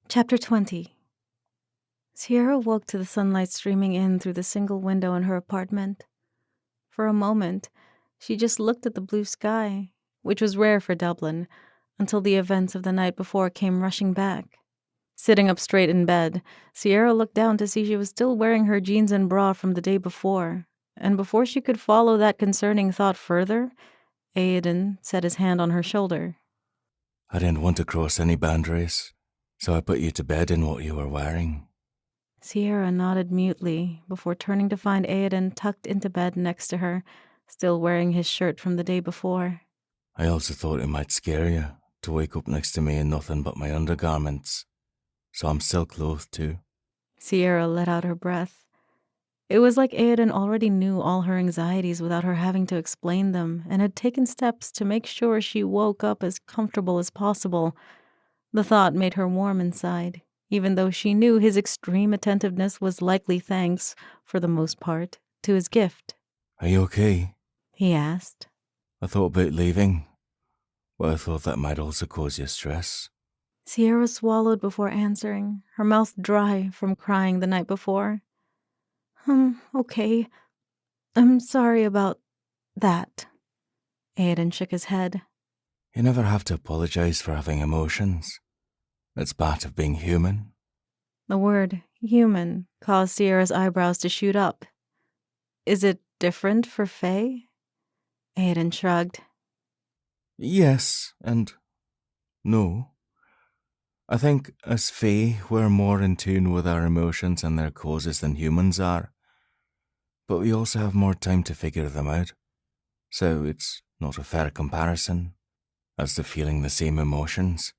Chapter 20. Sierra woke to the sunlight streaming in through the single window in her apartment. For a moment, she just looked at the blue sky, which was rare for Dublin, until the events of the night before came rushing back. Sitting up straight in bed, Sierra looked down to see she was still wearing her jeans and bra from the day before, and before she could follow that concerning thought further, Aidan set his hand on her shoulder. I didn't want to cross any boundaries, so I put you to bed in what you were wearing. Sierra nodded mutely before turning to find Aidan tucked into bed next to her, still wearing his shirt from the day before. I also thought it might scare you to wake up next to me in nothing but my undergarments, so I'm still clothed too. Sierra let out her breath. It was like Aidan already knew all her anxieties without her having to explain them, and had taken steps to make sure she woke up as comfortable as possible. The thought made her warm inside, even though she knew his extreme attentiveness was likely thanks, for the most part, to his gift. Are you okay? He asked. I thought about leaving, but I thought that might also cause you stress. Sierra swallowed before answering, her mouth dry from crying the night before. Okay. I'm sorry about that. Aidan shook his head. You never have to apologize for having emotions. It's part of being human. The word human caused Sierra's eyebrows to shoot up. Is it different for Faye? Aidan shrugged. Yes, and no. I think as Fae, we're more in tune with our emotions and their causes than humans are. But we also have more time to figure them out. So it's not a fair comparison. As to feeling the same emotions,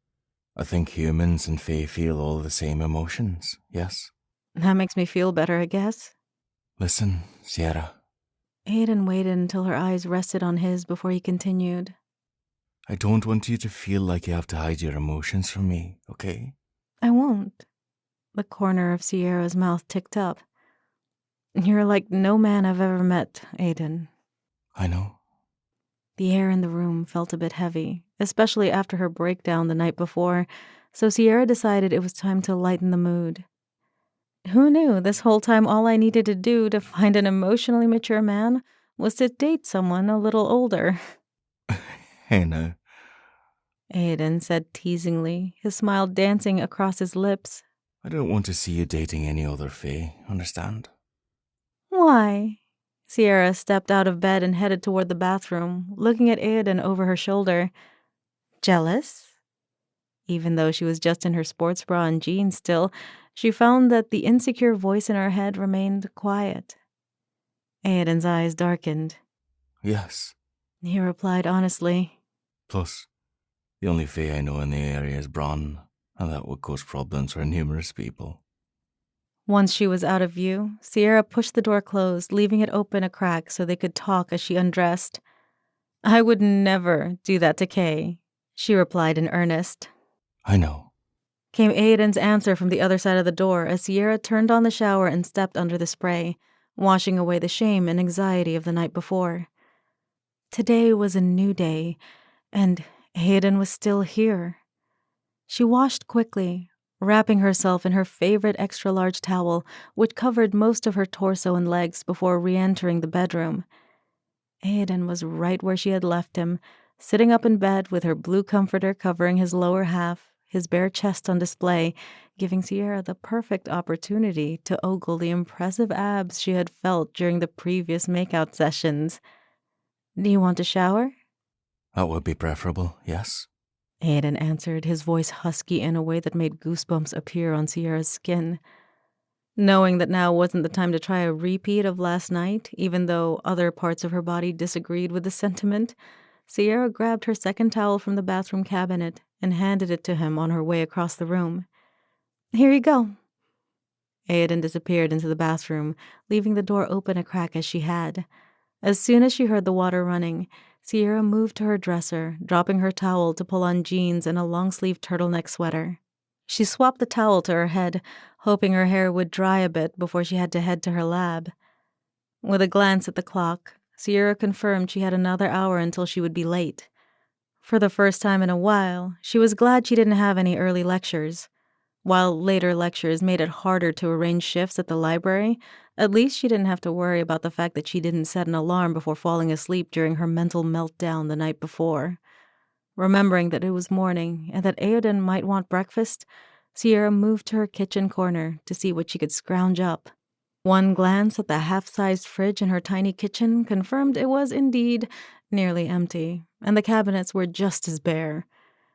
I think humans and Fae feel all the same emotions, yes? That makes me feel better, I guess. Listen, Sierra. Aidan waited until her eyes rested on his before he continued. I don't want you to feel like you have to hide your emotions from me, okay? I won't. The corner of Sierra's mouth ticked up. You're like no man I've ever met, Aidan. I know. The air in the room felt a bit heavy, especially after her breakdown the night before, so Sierra decided it was time to lighten the mood. Who knew this whole time all I needed to do to find an emotionally mature man was to date someone a little older? Hey now. Aidan said teasingly, his smile dancing across his lips. I don't want to see you dating any other Fae, understand? Why? Sierra stepped out of bed and headed toward the bathroom, looking at Aidan over her shoulder. Jealous? Even though she was just in her sports bra and jeans still, she found that the insecure voice in her head remained quiet. Aidan's eyes darkened. Yes. He replied honestly. Plus, the only Fae I know in the area is Bron, and that would cause problems for numerous people. Once she was out of view, Sierra pushed the door closed, leaving it open a crack so they could talk as she undressed. I would never do that to Kay, she replied in earnest. I know. Came Aidan's answer from the other side of the door as Sierra turned on the shower and stepped under the spray, washing away the shame and anxiety of the night before. Today was a new day, and Aidan was still here. She washed quickly, wrapping herself in her favorite extra-large towel, which covered most of her torso and legs before re-entering the bedroom. Aidan was right where she had left him, sitting up in bed with her blue comforter covering his lower half, his bare chest on display, giving Sierra the perfect opportunity to ogle the impressive abs she had felt during the previous makeout sessions. Do you want to shower? That would be preferable, yes? Aidan answered, his voice husky in a way that made goosebumps appear on Sierra's skin. Knowing that now wasn't the time to try a repeat of last night, even though other parts of her body disagreed with the sentiment, Sierra grabbed her second towel from the bathroom cabinet and handed it to him on her way across the room. Here you go. Aidan disappeared into the bathroom, leaving the door open a crack as she had. As soon as she heard the water running, Sierra moved to her dresser, dropping her towel to pull on jeans and a long-sleeved turtleneck sweater. She swapped the towel to her head, hoping her hair would dry a bit before she had to head to her lab. With a glance at the clock, Sierra confirmed she had another hour until she would be late. For the first time in a while, she was glad she didn't have any early lectures. While later lectures made it harder to arrange shifts at the library, at least she didn't have to worry about the fact that she didn't set an alarm before falling asleep during her mental meltdown the night before. Remembering that it was morning and that Aoden might want breakfast, Sierra moved to her kitchen corner to see what she could scrounge up. One glance at the half-sized fridge in her tiny kitchen confirmed it was indeed nearly empty, and the cabinets were just as bare.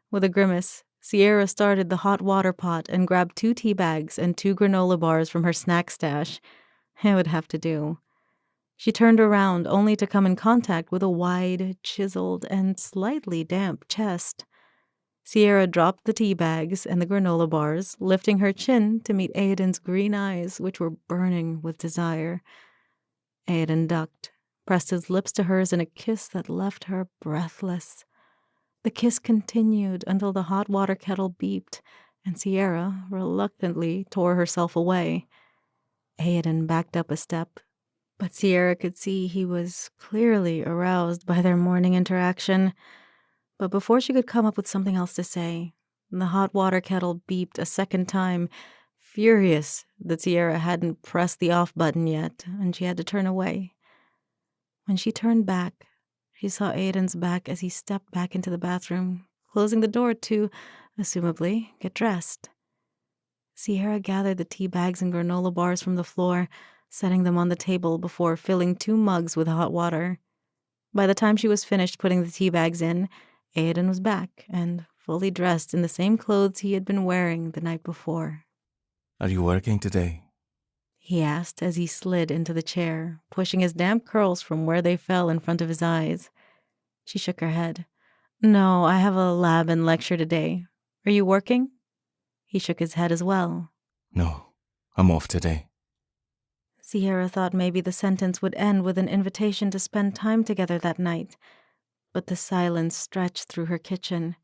With a grimace, Sierra started the hot water pot and grabbed 2 tea bags and 2 granola bars from her snack stash. It would have to do. She turned around only to come in contact with a wide, chiseled, and slightly damp chest. Sierra dropped the tea bags and the granola bars, lifting her chin to meet Aoden's green eyes, which were burning with desire. Aoden ducked, pressed his lips to hers in a kiss that left her breathless. The kiss continued until the hot water kettle beeped, and Sierra reluctantly tore herself away. Aoden backed up a step, but Sierra could see he was clearly aroused by their morning interaction. But before she could come up with something else to say, the hot water kettle beeped a second time, furious that Sierra hadn't pressed the off button yet, and she had to turn away. When she turned back, she saw Aoden's back as he stepped back into the bathroom, closing the door to, assumably, get dressed. Sierra gathered the tea bags and granola bars from the floor, setting them on the table before filling 2 mugs with hot water. By the time she was finished putting the tea bags in, Aoden was back and fully dressed in the same clothes he had been wearing the night before. Are you working today? He asked as he slid into the chair, pushing his damp curls from where they fell in front of his eyes. She shook her head. No, I have a lab and lecture today. Are you working? He shook his head as well. No, I'm off today. Sierra thought maybe the sentence would end with an invitation to spend time together that night, but the silence stretched through her kitchen.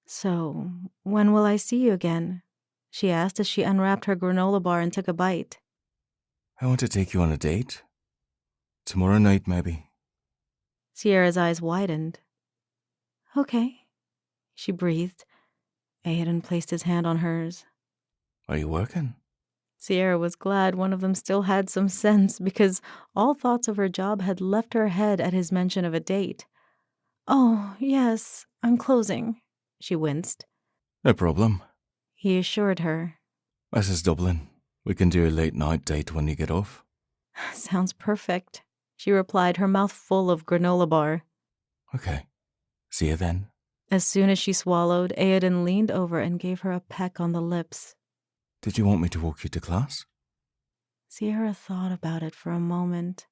So, when will I see you again? She asked as she unwrapped her granola bar and took a bite. I want to take you on a date. Tomorrow night, maybe. Sierra's eyes widened. Okay, she breathed. Aoden placed his hand on hers. Are you working? Sierra was glad one of them still had some sense because all thoughts of her job had left her head at his mention of a date. Oh, yes, I'm closing, she winced. No problem. He assured her. This is Dublin. We can do a late night date when you get off. Sounds perfect, she replied, her mouth full of granola bar. Okay. See you then. As soon as she swallowed, Aoden leaned over and gave her a peck on the lips. Did you want me to walk you to class? Sierra thought about it for a moment.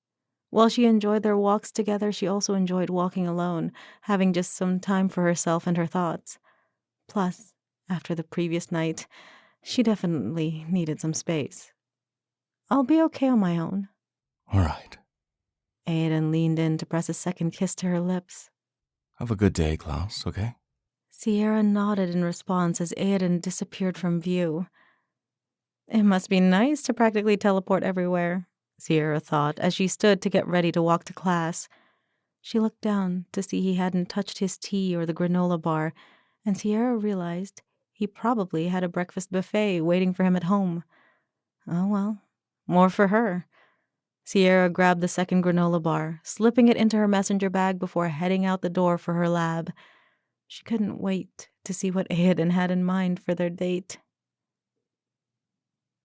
While she enjoyed their walks together, she also enjoyed walking alone, having just some time for herself and her thoughts. Plus, after the previous night, she definitely needed some space. I'll be okay on my own. All right. Aoden leaned in to press a second kiss to her lips. Have a good day, class, okay? Sierra nodded in response as Aoden disappeared from view. It must be nice to practically teleport everywhere, Sierra thought as she stood to get ready to walk to class. She looked down to see he hadn't touched his tea or the granola bar, and Sierra realized he probably had a breakfast buffet waiting for him at home. Oh well, more for her. Sierra grabbed the second granola bar, slipping it into her messenger bag before heading out the door for her lab. She couldn't wait to see what Aoden had in mind for their date.